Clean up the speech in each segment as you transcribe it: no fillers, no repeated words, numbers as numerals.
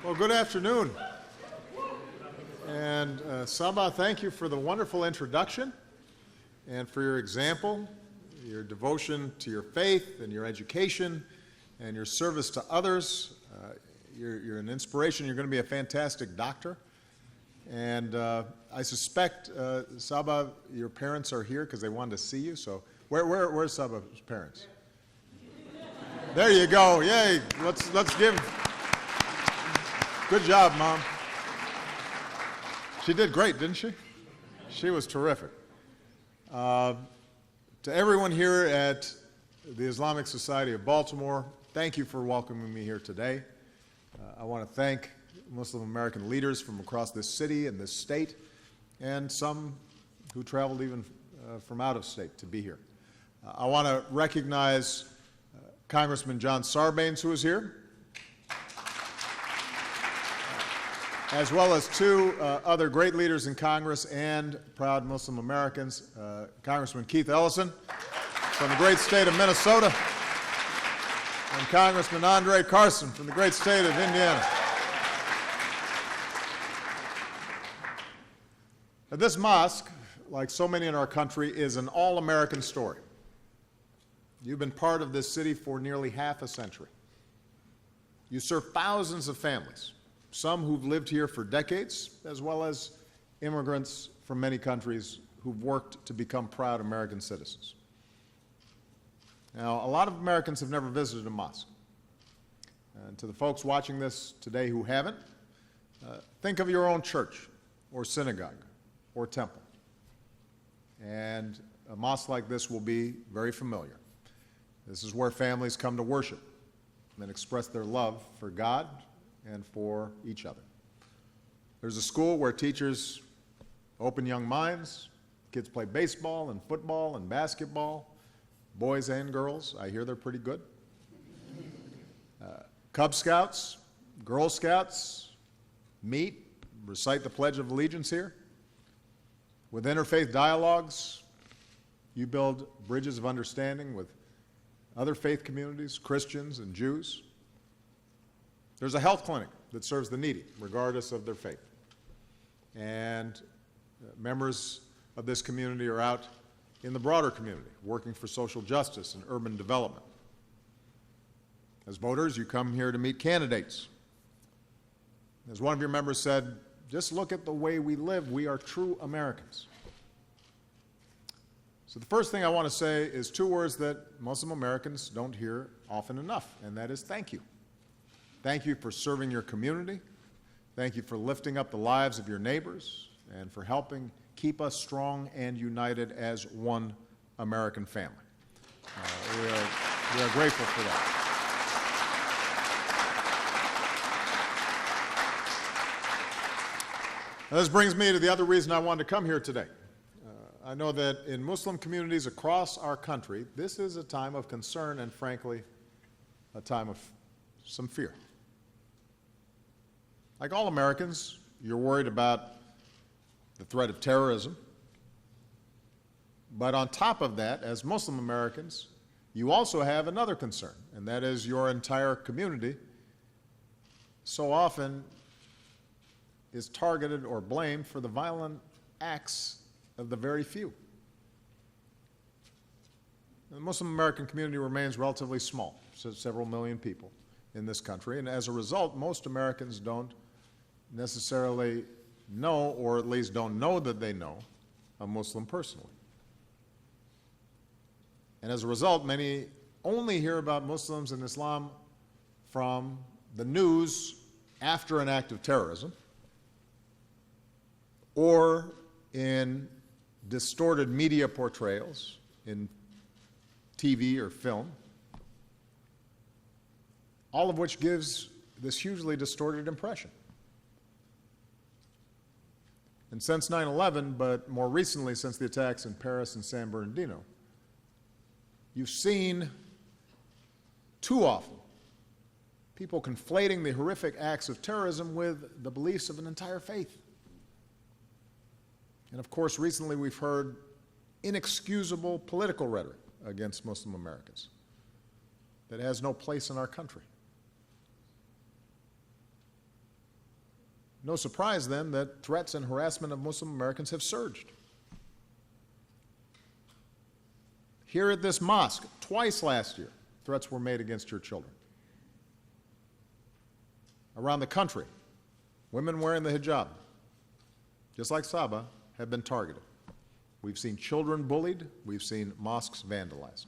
Well, good afternoon. And Saba, thank you for the wonderful introduction and for your example, your devotion to your faith and your education and your service to others. You're an inspiration. You're going to be a fantastic doctor. And I suspect, Saba, your parents are here because they wanted to see you. So where's Saba's parents? There you go. Yay. Let's give. Good job, Mom. She did great, didn't she? She was terrific. To everyone here at the Islamic Society of Baltimore, thank you for welcoming me here today. I want to thank Muslim American leaders from across this city and this state, and some who traveled even from out of state to be here. I want to recognize Congressman John Sarbanes, who is here, as well as two other great leaders in Congress and proud Muslim Americans, Congressman Keith Ellison from the great state of Minnesota, and Congressman Andre Carson from the great state of Indiana. Now, this mosque, like so many in our country, is an all-American story. You've been part of this city for nearly half a century. You serve thousands of families, some who've lived here for decades, as well as immigrants from many countries who've worked to become proud American citizens. Now, a lot of Americans have never visited a mosque. And to the folks watching this today who haven't, think of your own church or synagogue or temple. And a mosque like this will be very familiar. This is where families come to worship and express their love for God and for each other. There's a school where teachers open young minds, kids play baseball and football and basketball, boys and girls. I hear they're pretty good. Cub Scouts, Girl Scouts meet, recite the Pledge of Allegiance here. With interfaith dialogues, you build bridges of understanding with other faith communities, Christians and Jews. There's a health clinic that serves the needy, regardless of their faith. And members of this community are out in the broader community, working for social justice and urban development. As voters, you come here to meet candidates. As one of your members said, just look at the way we live. We are true Americans. So the first thing I want to say is two words that Muslim Americans don't hear often enough, and that is thank you. Thank you for serving your community. Thank you for lifting up the lives of your neighbors and for helping keep us strong and united as one American family. We are grateful for that. Now, this brings me to the other reason I wanted to come here today. I know that in Muslim communities across our country, this is a time of concern and, frankly, a time of some fear. Like all Americans, you're worried about the threat of terrorism. But on top of that, as Muslim Americans, you also have another concern, and that is your entire community so often is targeted or blamed for the violent acts of the very few. The Muslim American community remains relatively small, so several million people in this country, and as a result, most Americans don't necessarily know, or at least don't know that they know, a Muslim personally. And as a result, many only hear about Muslims and Islam from the news after an act of terrorism, or in distorted media portrayals in TV or film, all of which gives this hugely distorted impression. And since 9/11, but more recently since the attacks in Paris and San Bernardino, you've seen too often people conflating the horrific acts of terrorism with the beliefs of an entire faith. And of course, recently we've heard inexcusable political rhetoric against Muslim Americans that has no place in our country. No surprise then that threats and harassment of Muslim Americans have surged. Here at this mosque, twice last year, threats were made against your children. Around the country, women wearing the hijab, just like Saba, have been targeted. We've seen children bullied. We've seen mosques vandalized.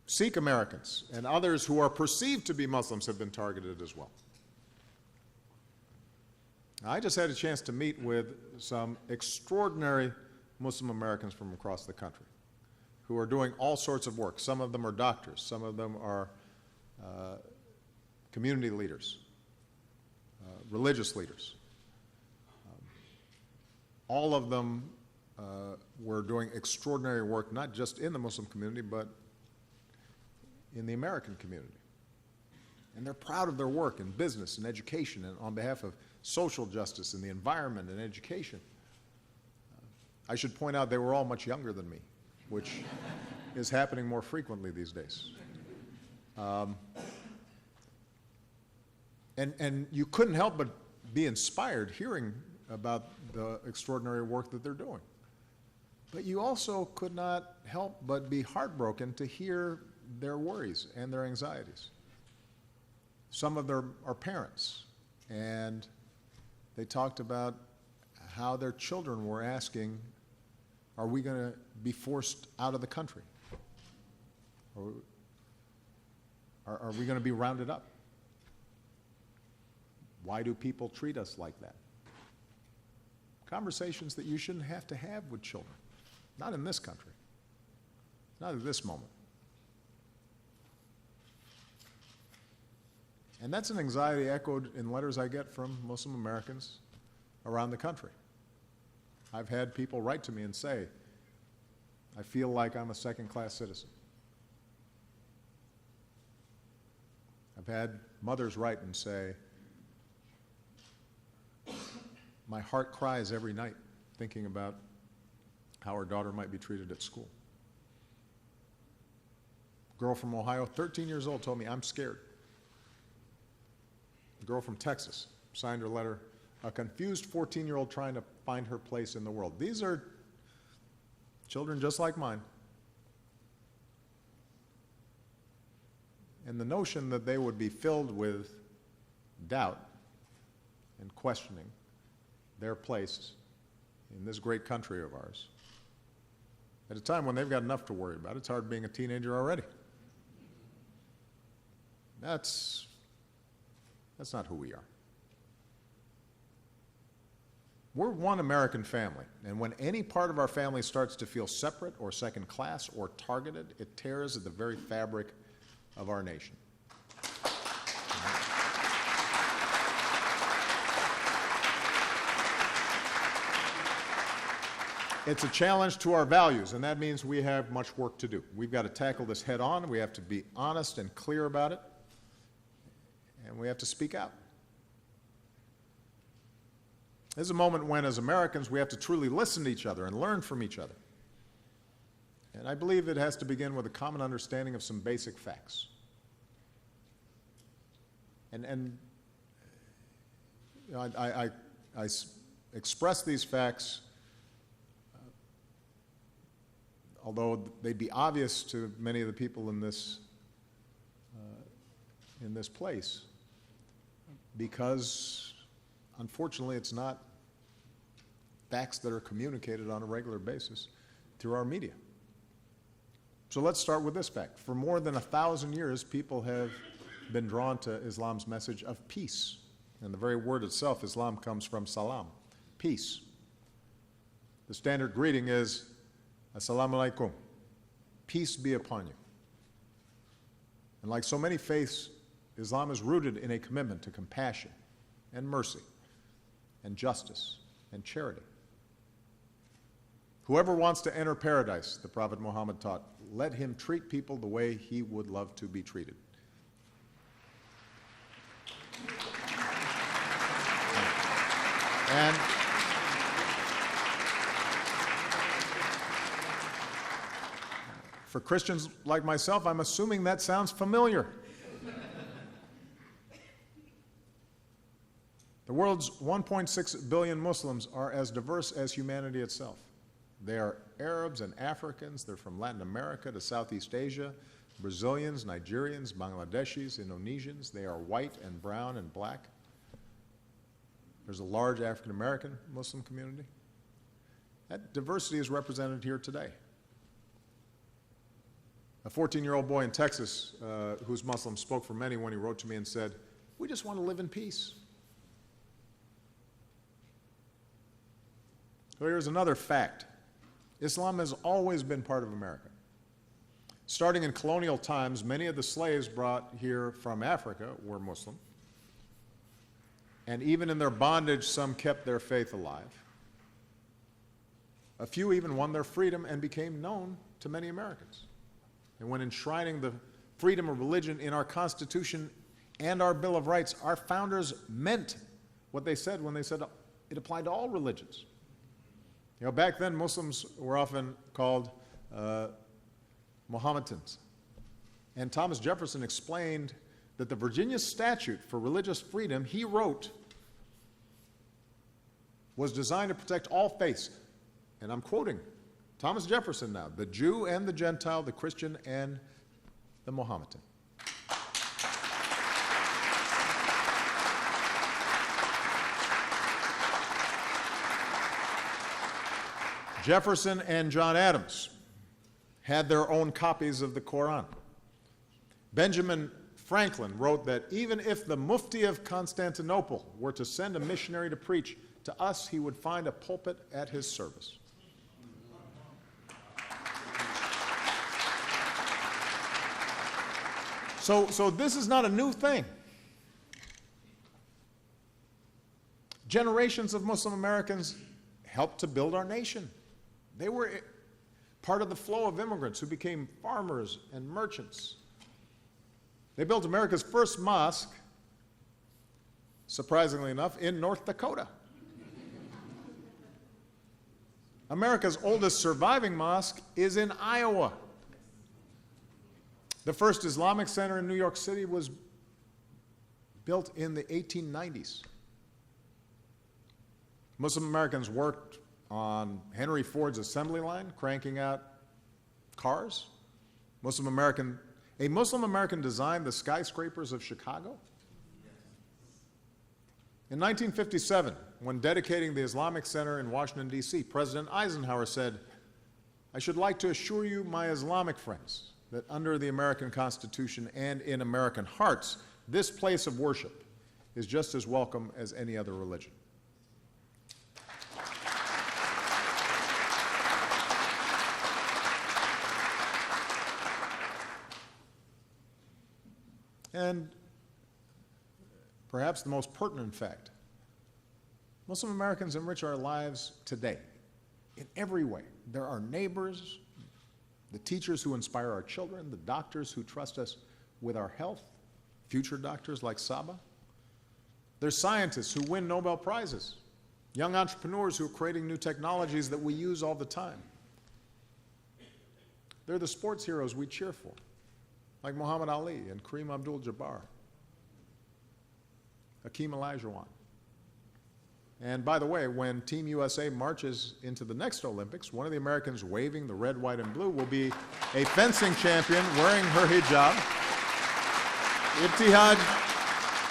Sikh Americans and others who are perceived to be Muslims have been targeted as well. I just had a chance to meet with some extraordinary Muslim Americans from across the country who are doing all sorts of work. Some of them are doctors. Some of them are community leaders, religious leaders. All of them were doing extraordinary work, not just in the Muslim community, but in the American community. And they're proud of their work in business and education and on behalf of social justice and the environment and education. I should point out they were all much younger than me, which is happening more frequently these days. And you couldn't help but be inspired hearing about the extraordinary work that they're doing. But you also could not help but be heartbroken to hear their worries and their anxieties. Some of them are parents, and they talked about how their children were asking, are we going to be forced out of the country? Or are we going to be rounded up? Why do people treat us like that? Conversations that you shouldn't have to have with children. Not in this country. Not at this moment. And that's an anxiety echoed in letters I get from Muslim Americans around the country. I've had people write to me and say, I feel like I'm a second-class citizen. I've had mothers write and say, my heart cries every night thinking about how our daughter might be treated at school. A girl from Ohio, 13 years old, told me, I'm scared. A girl from Texas signed her letter, a confused 14-year-old trying to find her place in the world. These are children just like mine. And the notion that they would be filled with doubt and questioning their place in this great country of ours, at a time when they've got enough to worry about. It's hard being a teenager already. That's not who we are. We're one American family, and when any part of our family starts to feel separate or second class or targeted, it tears at the very fabric of our nation. It's a challenge to our values, and that means we have much work to do. We've got to tackle this head on. We have to be honest and clear about it, and we have to speak out. This is a moment when, as Americans, we have to truly listen to each other and learn from each other. And I believe it has to begin with a common understanding of some basic facts. And you know, I express these facts, although they'd be obvious to many of the people in this place, because unfortunately it's not facts that are communicated on a regular basis through our media. So let's start with this fact. For more than 1,000 years, people have been drawn to Islam's message of peace. And the very word itself, Islam, comes from salam, peace. The standard greeting is, Assalamu alaikum, peace be upon you. And like so many faiths, Islam is rooted in a commitment to compassion and mercy and justice and charity. Whoever wants to enter paradise, the Prophet Muhammad taught, let him treat people the way he would love to be treated. And for Christians like myself, I'm assuming that sounds familiar. The world's 1.6 billion Muslims are as diverse as humanity itself. They are Arabs and Africans. They're from Latin America to Southeast Asia, Brazilians, Nigerians, Bangladeshis, Indonesians. They are white and brown and black. There's a large African American Muslim community. That diversity is represented here today. A 14-year-old boy in Texas who's Muslim spoke for many when he wrote to me and said, "We just want to live in peace." So here's another fact. Islam has always been part of America. Starting in colonial times, many of the slaves brought here from Africa were Muslim. And even in their bondage, some kept their faith alive. A few even won their freedom and became known to many Americans. And when enshrining the freedom of religion in our Constitution and our Bill of Rights, our founders meant what they said when they said it applied to all religions. You know, back then, Muslims were often called Mohammedans. And Thomas Jefferson explained that the Virginia statute for religious freedom he wrote was designed to protect all faiths. And I'm quoting Thomas Jefferson now, the Jew and the Gentile, the Christian and the Mohammedan. Jefferson and John Adams had their own copies of the Quran. Benjamin Franklin wrote that even if the Mufti of Constantinople were to send a missionary to preach to us, he would find a pulpit at his service. So this is not a new thing. Generations of Muslim Americans helped to build our nation. They were part of the flow of immigrants who became farmers and merchants. They built America's first mosque, surprisingly enough, in North Dakota. America's oldest surviving mosque is in Iowa. The first Islamic center in New York City was built in the 1890s. Muslim Americans worked on Henry Ford's assembly line, cranking out cars. A Muslim American designed the skyscrapers of Chicago. In 1957, when dedicating the Islamic Center in Washington, D.C., President Eisenhower said, "I should like to assure you, my Islamic friends, that under the American Constitution and in American hearts, this place of worship is just as welcome as any other religion." And perhaps the most pertinent fact, Muslim Americans enrich our lives today in every way. They're our neighbors, the teachers who inspire our children, the doctors who trust us with our health, future doctors like Saba. They're scientists who win Nobel Prizes, young entrepreneurs who are creating new technologies that we use all the time. They're the sports heroes we cheer for, like Muhammad Ali and Kareem Abdul-Jabbar, Hakeem Olajuwon. And by the way, when Team USA marches into the next Olympics, one of the Americans waving the red, white, and blue will be a fencing champion wearing her hijab. Ibtihaj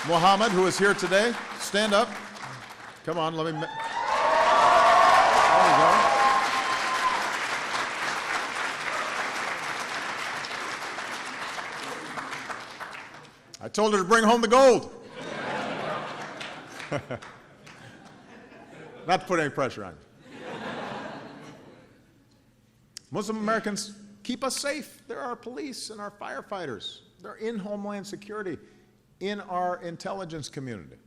Muhammad, who is here today, stand up. Come on, let me... There you go. I told her to bring home the gold. Not to put any pressure on you. Muslim Americans keep us safe. They're our police and our firefighters. They're in Homeland Security, in our intelligence community.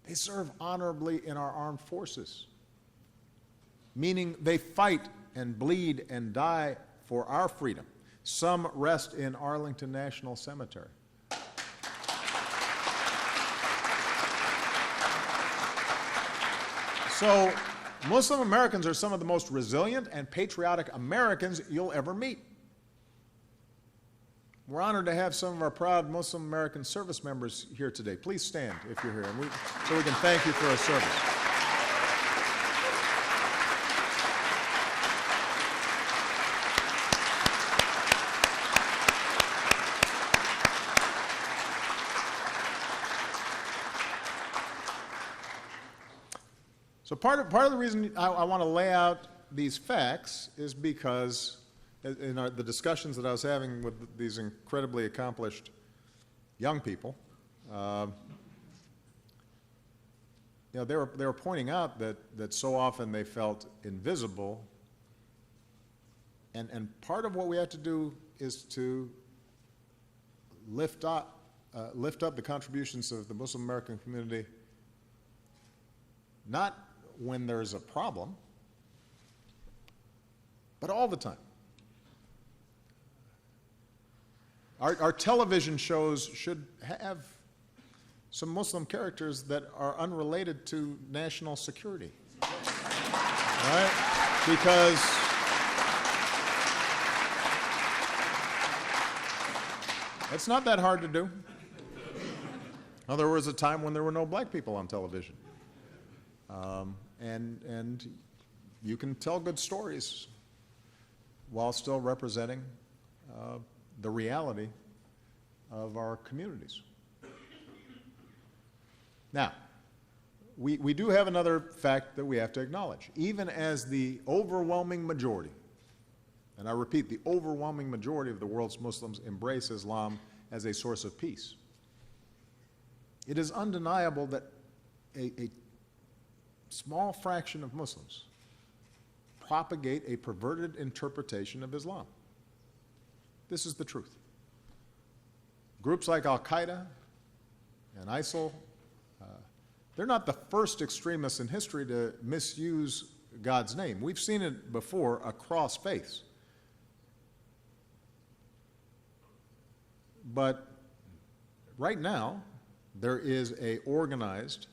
They serve honorably in our armed forces, meaning they fight and bleed and die for our freedom. Some rest in Arlington National Cemetery. So, Muslim Americans are some of the most resilient and patriotic Americans you'll ever meet. We're honored to have some of our proud Muslim American service members here today. Please stand if you're here, and so we can thank you for our service. So part of the reason I want to lay out these facts is because in the discussions that I was having with these incredibly accomplished young people, they were pointing out that so often they felt invisible, and part of what we have to do is to lift up the contributions of the Muslim American community, not when there's a problem, but all the time. Our television shows should have some Muslim characters that are unrelated to national security, right? Because it's not that hard to do. Now, there was a time when there were no black people on television. And you can tell good stories while still representing the reality of our communities. Now, we do have another fact that we have to acknowledge. Even as the overwhelming majority, and I repeat, the overwhelming majority of the world's Muslims embrace Islam as a source of peace, it is undeniable that a small fraction of Muslims propagate a perverted interpretation of Islam. This is the truth. Groups like Al-Qaeda and ISIL, they're not the first extremists in history to misuse God's name. We've seen it before across faiths. But right now, there is an organized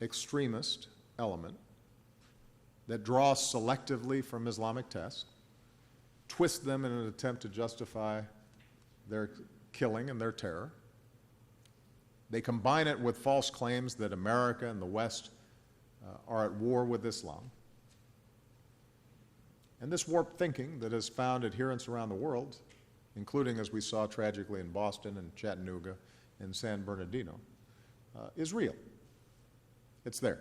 extremist element that draws selectively from Islamic texts, twists them in an attempt to justify their killing and their terror. They combine it with false claims that America and the West are at war with Islam. And this warped thinking that has found adherents around the world, including, as we saw tragically in Boston and Chattanooga and San Bernardino, is real. It's there.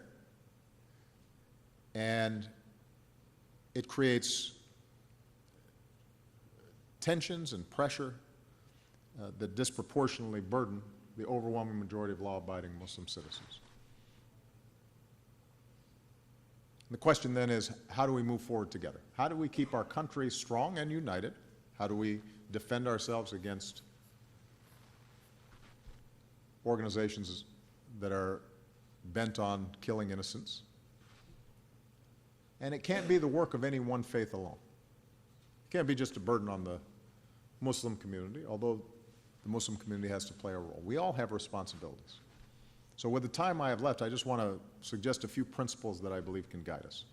And it creates tensions and pressure that disproportionately burden the overwhelming majority of law-abiding Muslim citizens. And the question then is, how do we move forward together? How do we keep our country strong and united? How do we defend ourselves against organizations that are bent on killing innocents? And it can't be the work of any one faith alone. It can't be just a burden on the Muslim community, although the Muslim community has to play a role. We all have responsibilities. So with the time I have left, I just want to suggest a few principles that I believe can guide us.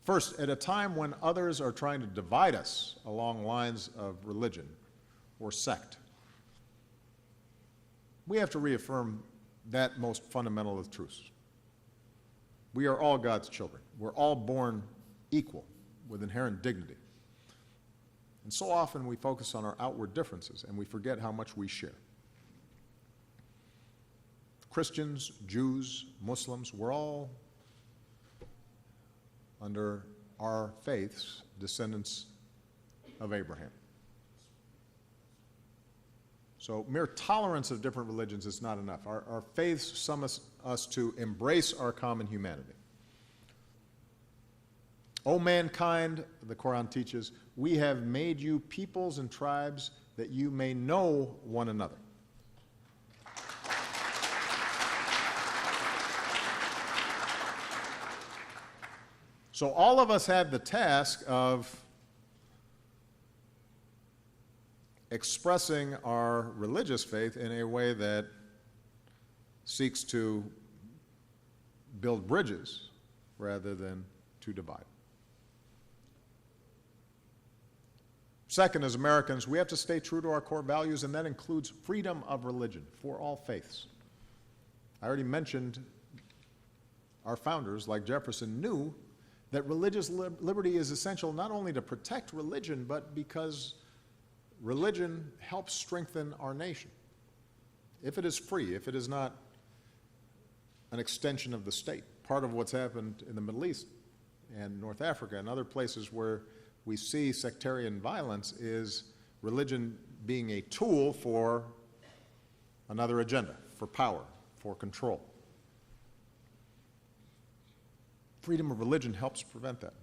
First, at a time when others are trying to divide us along lines of religion or sect, we have to reaffirm that most fundamental of truths. We are all God's children. We're all born equal with inherent dignity. And so often we focus on our outward differences and we forget how much we share. Christians, Jews, Muslims, we're all, under our faiths, descendants of Abraham. So mere tolerance of different religions is not enough. Our faiths summon us to embrace our common humanity. O mankind, the Quran teaches, we have made you peoples and tribes that you may know one another. So all of us have the task of expressing our religious faith in a way that seeks to build bridges rather than to divide. Second, as Americans, we have to stay true to our core values, and that includes freedom of religion for all faiths. I already mentioned our founders, like Jefferson, knew that religious liberty is essential not only to protect religion, but because religion helps strengthen our nation. If it is free, if it is not an extension of the state, part of what's happened in the Middle East and North Africa and other places where we see sectarian violence is religion being a tool for another agenda, for power, for control. Freedom of religion helps prevent that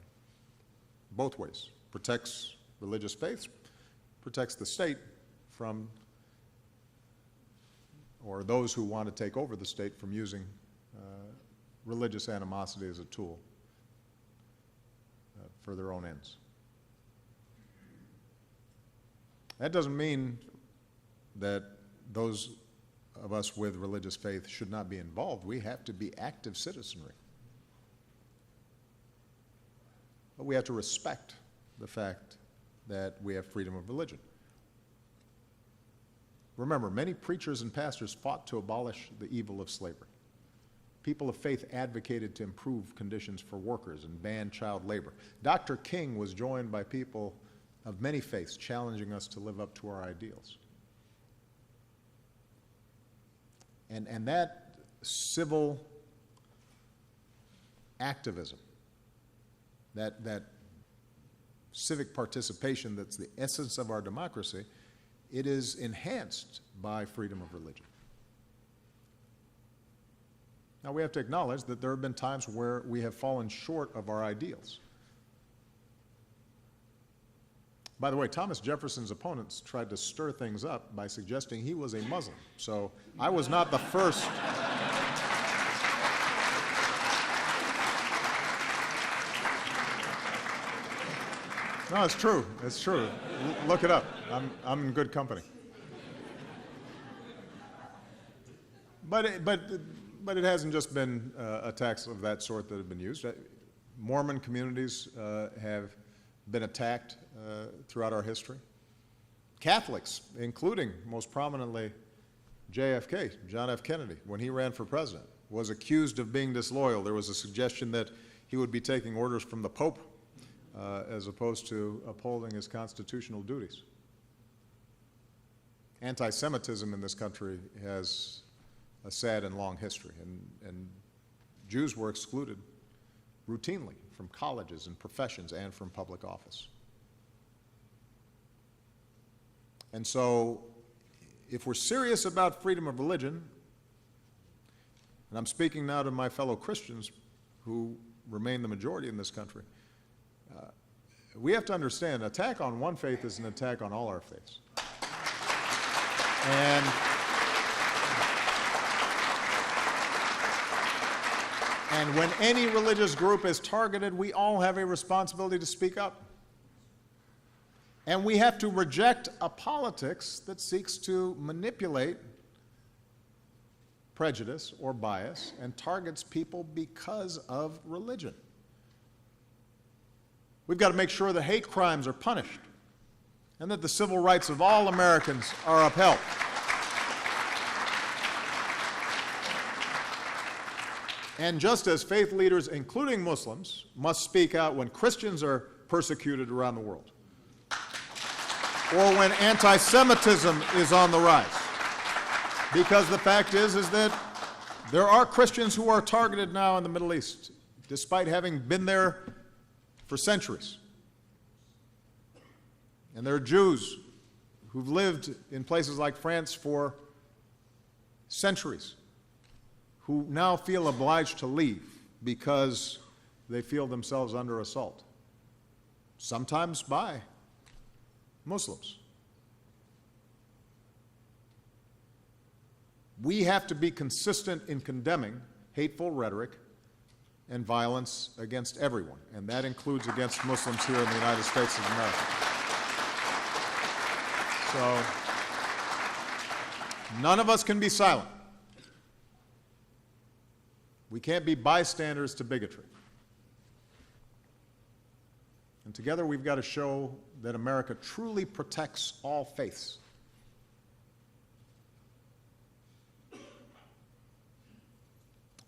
both ways. Protects religious faiths, protects the state from, or those who want to take over the state from using religious animosity as a tool for their own ends. That doesn't mean that those of us with religious faith should not be involved. We have to be active citizenry. But we have to respect the fact that we have freedom of religion. Remember, many preachers and pastors fought to abolish the evil of slavery. People of faith advocated to improve conditions for workers and ban child labor. Dr. King was joined by people of many faiths challenging us to live up to our ideals. And that civil activism, that civic participation that's the essence of our democracy, it is enhanced by freedom of religion. Now, we have to acknowledge that there have been times where we have fallen short of our ideals. By the way, Thomas Jefferson's opponents tried to stir things up by suggesting he was a Muslim. So I was not the first. No, it's true. It's true. Look it up. I'm in good company. But it hasn't just been attacks of that sort that have been used. Mormon communities have been attacked throughout our history. Catholics, including most prominently JFK, John F. Kennedy, when he ran for president, was accused of being disloyal. There was a suggestion that he would be taking orders from the Pope as opposed to upholding his constitutional duties. Anti-Semitism in this country has a sad and long history, and Jews were excluded routinely from colleges and professions and from public office. And so, if we're serious about freedom of religion, and I'm speaking now to my fellow Christians who remain the majority in this country, we have to understand an attack on one faith is an attack on all our faiths. And when any religious group is targeted, we all have a responsibility to speak up. And we have to reject a politics that seeks to manipulate prejudice or bias and targets people because of religion. We've got to make sure that hate crimes are punished and that the civil rights of all Americans are upheld. And just as faith leaders, including Muslims, must speak out when Christians are persecuted around the world, or when anti-Semitism is on the rise. Because the fact is that there are Christians who are targeted now in the Middle East, despite having been there for centuries. And there are Jews who've lived in places like France for centuries, who now feel obliged to leave because they feel themselves under assault, sometimes by Muslims. We have to be consistent in condemning hateful rhetoric and violence against everyone, and that includes against Muslims here in the United States of America. So, none of us can be silent. We can't be bystanders to bigotry. And together we've got to show that America truly protects all faiths.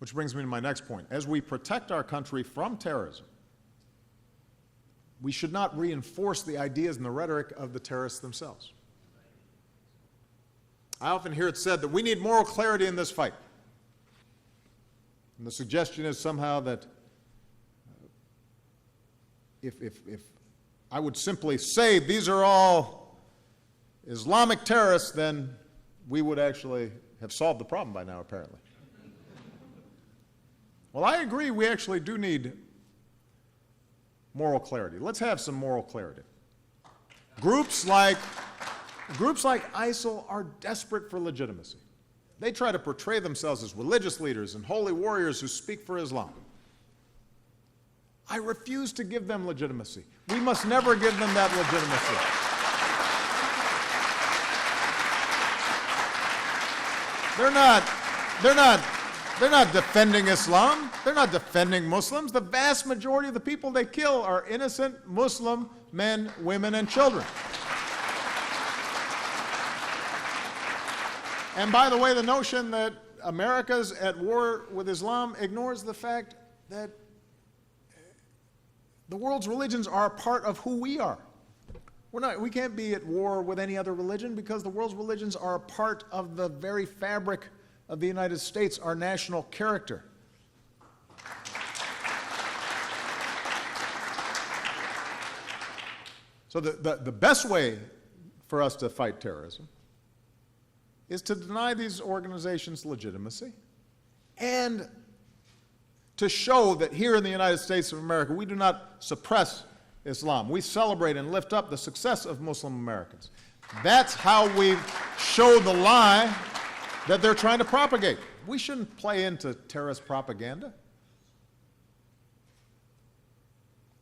Which brings me to my next point. As we protect our country from terrorism, we should not reinforce the ideas and the rhetoric of the terrorists themselves. I often hear it said that we need moral clarity in this fight. And the suggestion is somehow that if I would simply say these are all Islamic terrorists, then we would actually have solved the problem by now, apparently. Well, I agree we actually do need moral clarity. Let's have some moral clarity. Groups like ISIL are desperate for legitimacy. They try to portray themselves as religious leaders and holy warriors who speak for Islam. I refuse to give them legitimacy. We must never give them that legitimacy. They're not defending Islam. They're not defending Muslims. The vast majority of the people they kill are innocent Muslim men, women, and children. And by the way, the notion that America's at war with Islam ignores the fact that the world's religions are a part of who we are. We can't be at war with any other religion because the world's religions are a part of the very fabric of the United States, our national character. So the best way for us to fight terrorism is to deny these organizations legitimacy and to show that here in the United States of America, we do not suppress Islam. We celebrate and lift up the success of Muslim Americans. That's how we show the lie that they're trying to propagate. We shouldn't play into terrorist propaganda.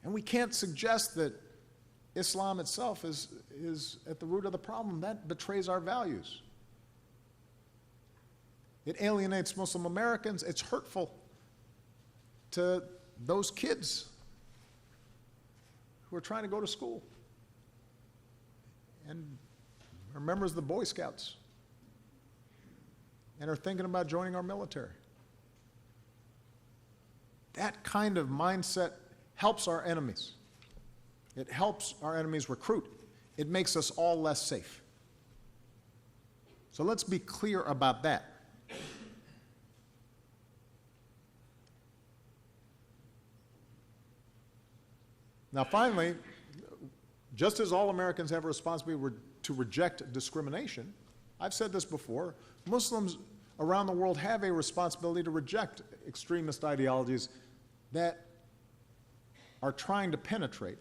And we can't suggest that Islam itself is at the root of the problem. That betrays our values. It alienates Muslim Americans. It's hurtful to those kids who are trying to go to school and are members of the Boy Scouts and are thinking about joining our military. That kind of mindset helps our enemies. It helps our enemies recruit. It makes us all less safe. So let's be clear about that. Now, finally, just as all Americans have a responsibility to reject discrimination, I've said this before, Muslims around the world have a responsibility to reject extremist ideologies that are trying to penetrate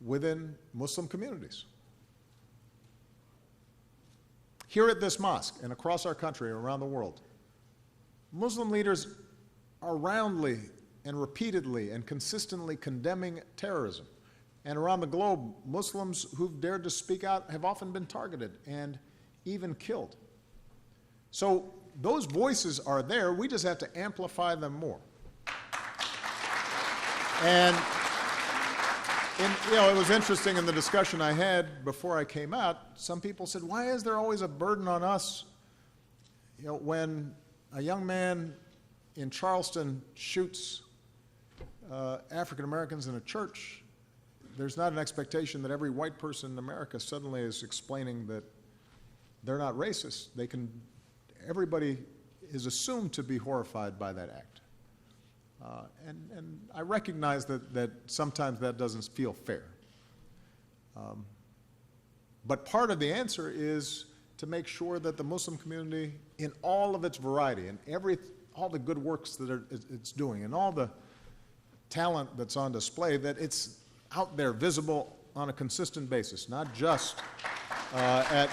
within Muslim communities. Here at this mosque and across our country and around the world, Muslim leaders are roundly and repeatedly and consistently condemning terrorism. And around the globe, Muslims who've dared to speak out have often been targeted and even killed. So those voices are there. We just have to amplify them more. And it was interesting in the discussion I had before I came out, some people said, why is there always a burden on us? When a young man in Charleston shoots African Americans in a church, there's not an expectation that every white person in America suddenly is explaining that they're not racist. Everybody is assumed to be horrified by that act. And I recognize that sometimes that doesn't feel fair. But part of the answer is to make sure that the Muslim community, in all of its variety, and all the good works that it's doing, and all the talent that's on display, that it's out there, visible on a consistent basis, not just at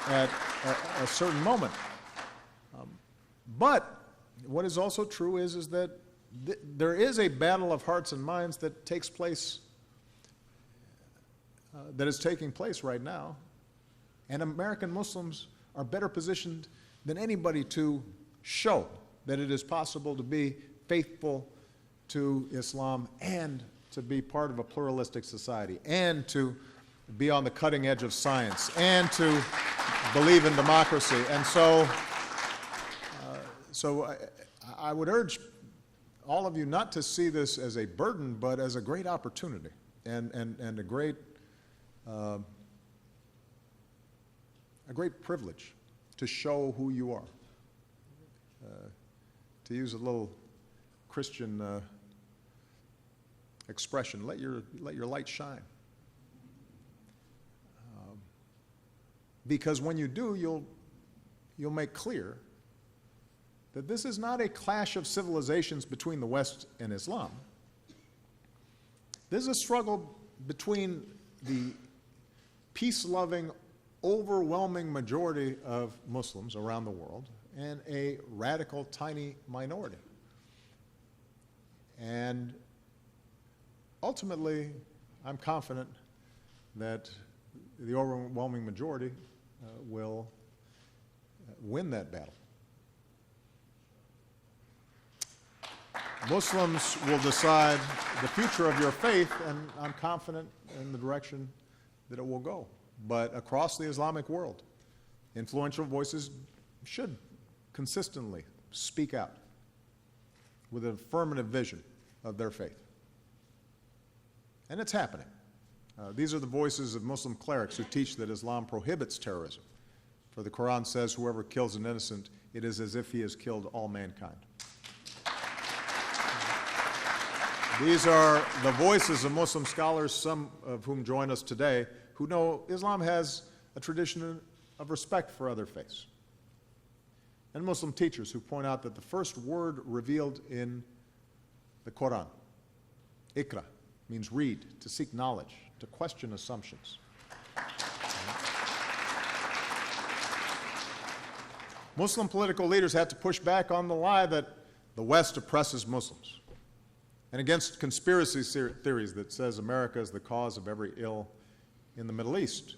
a certain moment. But what is also true is that there is a battle of hearts and minds that takes place, that is taking place right now, and American Muslims are better positioned than anybody to show that it is possible to be faithful to Islam and to be part of a pluralistic society and to be on the cutting edge of science and to believe in democracy. And so I would urge all of you not to see this as a burden, but as a great opportunity and a great privilege to show who you are. To use a little Christian expression, let your light shine. Because when you do, you'll make clear that this is not a clash of civilizations between the West and Islam. This is a struggle between the peace-loving, overwhelming majority of Muslims around the world and a radical, tiny minority. And ultimately, I'm confident that the overwhelming majority will win that battle. Muslims will decide the future of your faith, and I'm confident in the direction that it will go. But across the Islamic world, influential voices should consistently speak out with an affirmative vision of their faith. And it's happening. These are the voices of Muslim clerics who teach that Islam prohibits terrorism. For the Quran says, whoever kills an innocent, it is as if he has killed all mankind. These are the voices of Muslim scholars, some of whom join us today, who know Islam has a tradition of respect for other faiths. And Muslim teachers who point out that the first word revealed in the Quran, ikra, means read, to seek knowledge, to question assumptions. Muslim political leaders had to push back on the lie that the West oppresses Muslims, and against conspiracy theories that says America is the cause of every ill in the Middle East.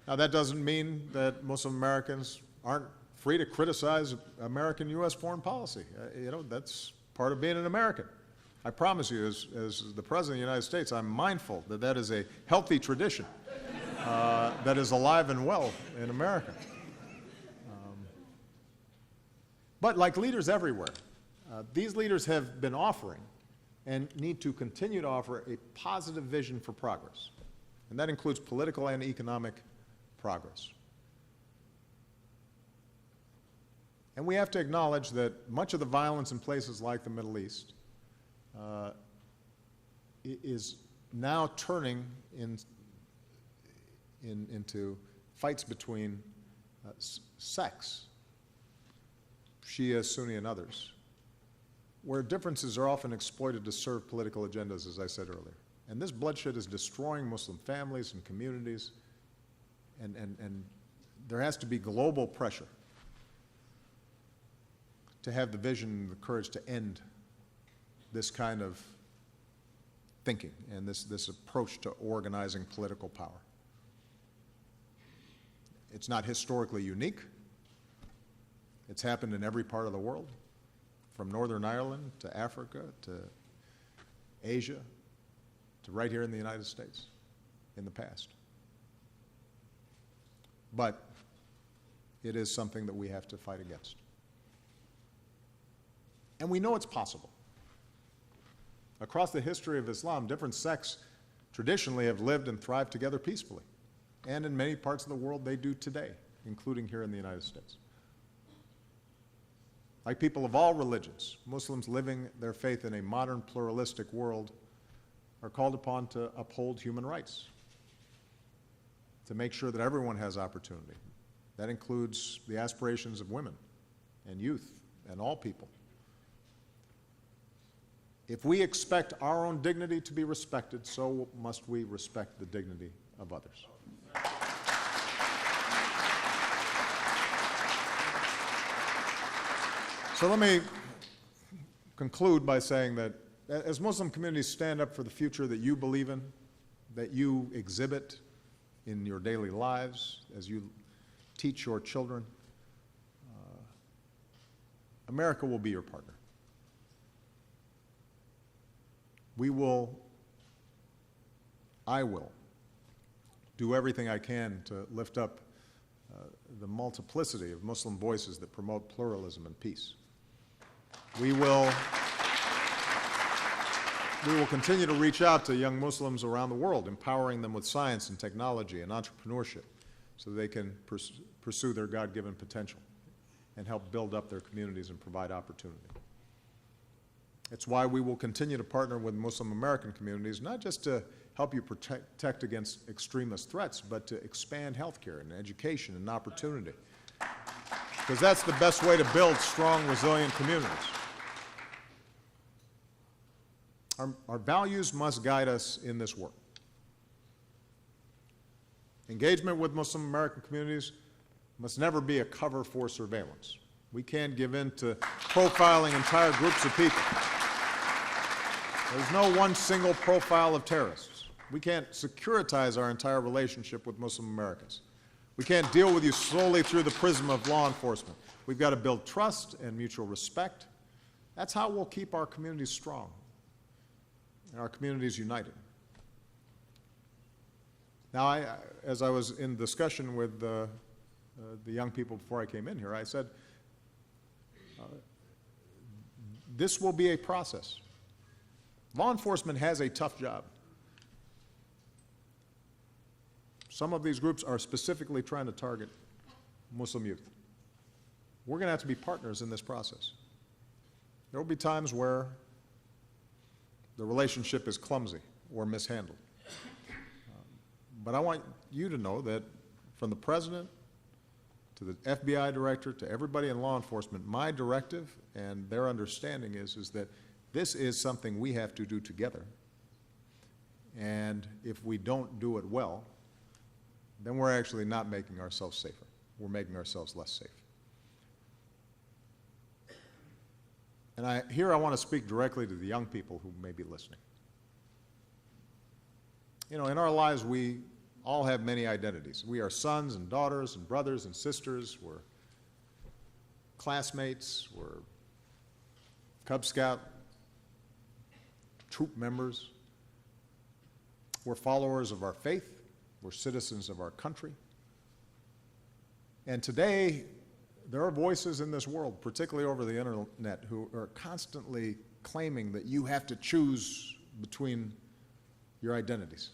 Now, that doesn't mean that Muslim Americans aren't free to criticize American U.S. foreign policy. That's part of being an American. I promise you, as the President of the United States, I'm mindful that that is a healthy tradition that is alive and well in America. But like leaders everywhere, these leaders have been offering and need to continue to offer a positive vision for progress. And that includes political and economic progress. And we have to acknowledge that much of the violence in places like the Middle East is now turning into fights between sects, Shia, Sunni, and others, where differences are often exploited to serve political agendas, as I said earlier. And this bloodshed is destroying Muslim families and communities, and there has to be global pressure to have the vision and the courage to end this kind of thinking and this approach to organizing political power. It's not historically unique. It's happened in every part of the world, from Northern Ireland to Africa to Asia to right here in the United States in the past. But it is something that we have to fight against. And we know it's possible. Across the history of Islam, different sects traditionally have lived and thrived together peacefully. And in many parts of the world, they do today, including here in the United States. Like people of all religions, Muslims living their faith in a modern pluralistic world are called upon to uphold human rights, to make sure that everyone has opportunity. That includes the aspirations of women and youth and all people. If we expect our own dignity to be respected, so must we respect the dignity of others. So let me conclude by saying that as Muslim communities stand up for the future that you believe in, that you exhibit in your daily lives, as you teach your children, America will be your partner. We will I will do everything I can to lift up the multiplicity of Muslim voices that promote pluralism and peace. We will continue to reach out to young Muslims around the world, empowering them with science and technology and entrepreneurship so that they can pursue their God-given potential and help build up their communities and provide opportunity. It's why we will continue to partner with Muslim American communities, not just to help you protect against extremist threats, but to expand healthcare and education and opportunity. Because that's the best way to build strong, resilient communities. Our values must guide us in this work. Engagement with Muslim American communities must never be a cover for surveillance. We can't give in to profiling entire groups of people. There's no one single profile of terrorists. We can't securitize our entire relationship with Muslim Americans. We can't deal with you solely through the prism of law enforcement. We've got to build trust and mutual respect. That's how we'll keep our communities strong and our communities united. Now, as I was in discussion with the young people before I came in here, I said, this will be a process. Law enforcement has a tough job. Some of these groups are specifically trying to target Muslim youth. We're going to have to be partners in this process. There will be times where the relationship is clumsy or mishandled. But I want you to know that from the President to the FBI director to everybody in law enforcement, my directive and their understanding is that this is something we have to do together. And if we don't do it well, then we're actually not making ourselves safer. We're making ourselves less safe. And here I want to speak directly to the young people who may be listening. You know, in our lives, we all have many identities. We are sons and daughters and brothers and sisters. We're classmates. We're Cub Scout troop members. We're followers of our faith. We're citizens of our country. And today, there are voices in this world, particularly over the internet, who are constantly claiming that you have to choose between your identities.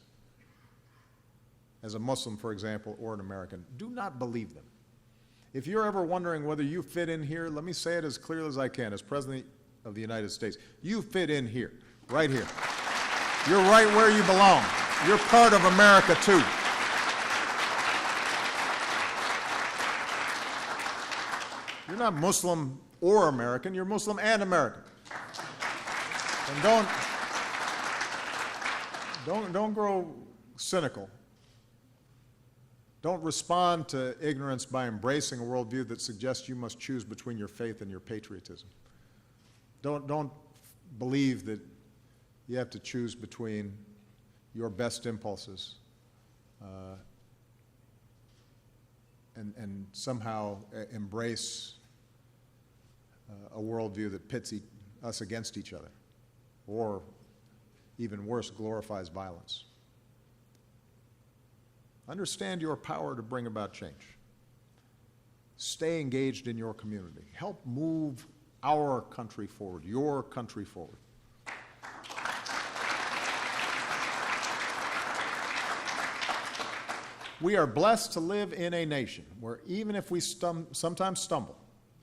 As a Muslim, for example, or an American, do not believe them. If you're ever wondering whether you fit in here, let me say it as clearly as I can. As President of the United States, you fit in here, right here. You're right where you belong. You're part of America, too. You're not Muslim or American, you're Muslim and American. And don't grow cynical. Don't respond to ignorance by embracing a worldview that suggests you must choose between your faith and your patriotism. Don't believe that you have to choose between your best impulses and somehow embrace a worldview that pits us against each other, or even worse, glorifies violence. Understand your power to bring about change. Stay engaged in your community. Help move our country forward, your country forward. We are blessed to live in a nation where even if we sometimes stumble,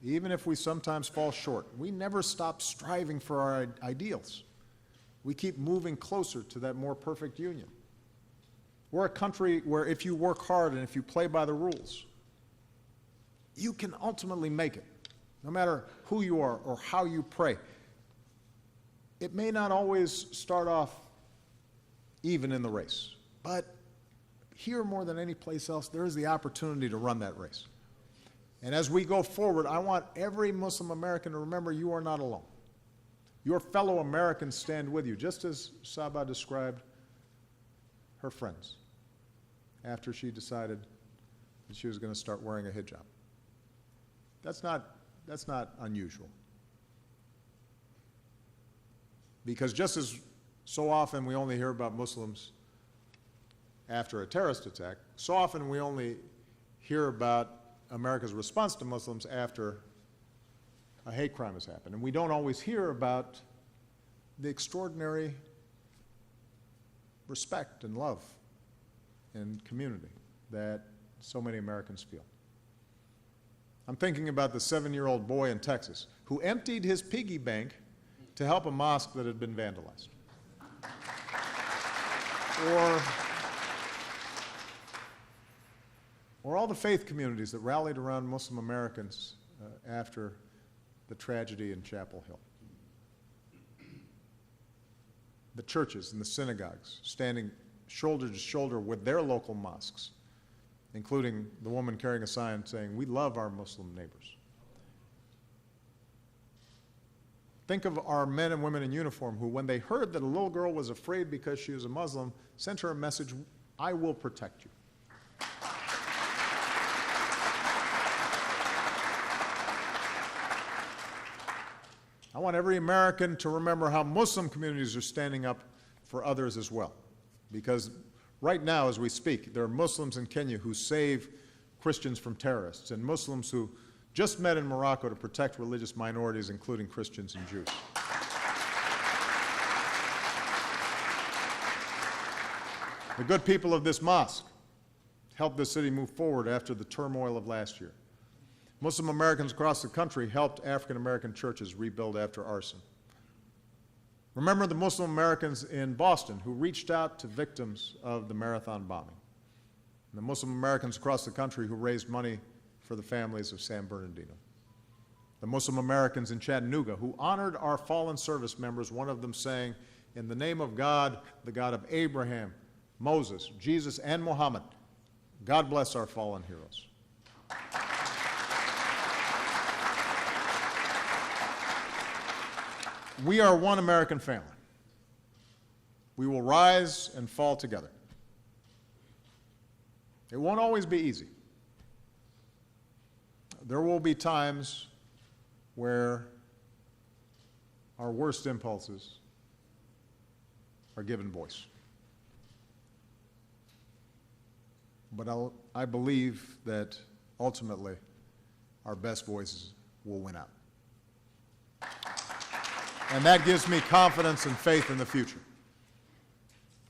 even if we sometimes fall short, we never stop striving for our ideals. We keep moving closer to that more perfect union. We're a country where if you work hard and if you play by the rules, you can ultimately make it, no matter who you are or how you pray. It may not always start off even in the race, but here more than any place else, there is the opportunity to run that race. And as we go forward, I want every Muslim American to remember you are not alone. Your fellow Americans stand with you, just as Saba described her friends after she decided that she was going to start wearing a hijab. That's not unusual. Because just as so often we only hear about Muslims after a terrorist attack. So often we only hear about America's response to Muslims after a hate crime has happened. And we don't always hear about the extraordinary respect and love and community that so many Americans feel. I'm thinking about the 7-year-old boy in Texas who emptied his piggy bank to help a mosque that had been vandalized. Or all the faith communities that rallied around Muslim Americans after the tragedy in Chapel Hill. The churches and the synagogues standing shoulder to shoulder with their local mosques, including the woman carrying a sign saying, "We love our Muslim neighbors." Think of our men and women in uniform who, when they heard that a little girl was afraid because she was a Muslim, sent her a message, "I will protect you." I want every American to remember how Muslim communities are standing up for others as well. Because right now, as we speak, there are Muslims in Kenya who save Christians from terrorists, and Muslims who just met in Morocco to protect religious minorities, including Christians and Jews. The good people of this mosque helped the city move forward after the turmoil of last year. Muslim Americans across the country helped African American churches rebuild after arson. Remember the Muslim Americans in Boston who reached out to victims of the marathon bombing. And the Muslim Americans across the country who raised money for the families of San Bernardino. The Muslim Americans in Chattanooga who honored our fallen service members, one of them saying, "In the name of God, the God of Abraham, Moses, Jesus, and Muhammad, God bless our fallen heroes." We are one American family. We will rise and fall together. It won't always be easy. There will be times where our worst impulses are given voice. But I believe that ultimately our best voices will win out. And that gives me confidence and faith in the future.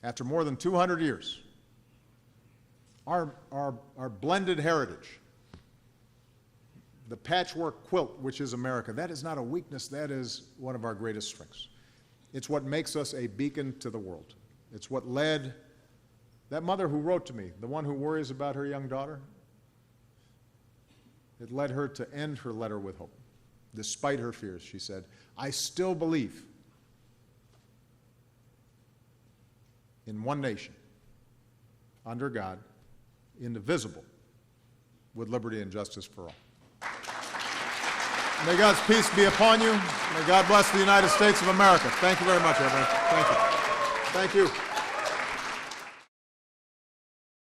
After more than 200 years, our blended heritage, the patchwork quilt which is America, that is not a weakness, that is one of our greatest strengths. It's what makes us a beacon to the world. It's what led that mother who wrote to me, the one who worries about her young daughter, it led her to end her letter with hope. Despite her fears, she said, "I still believe in one nation, under God, indivisible, with liberty and justice for all." May God's peace be upon you. May God bless the United States of America. Thank you very much, everyone. Thank you. Thank you.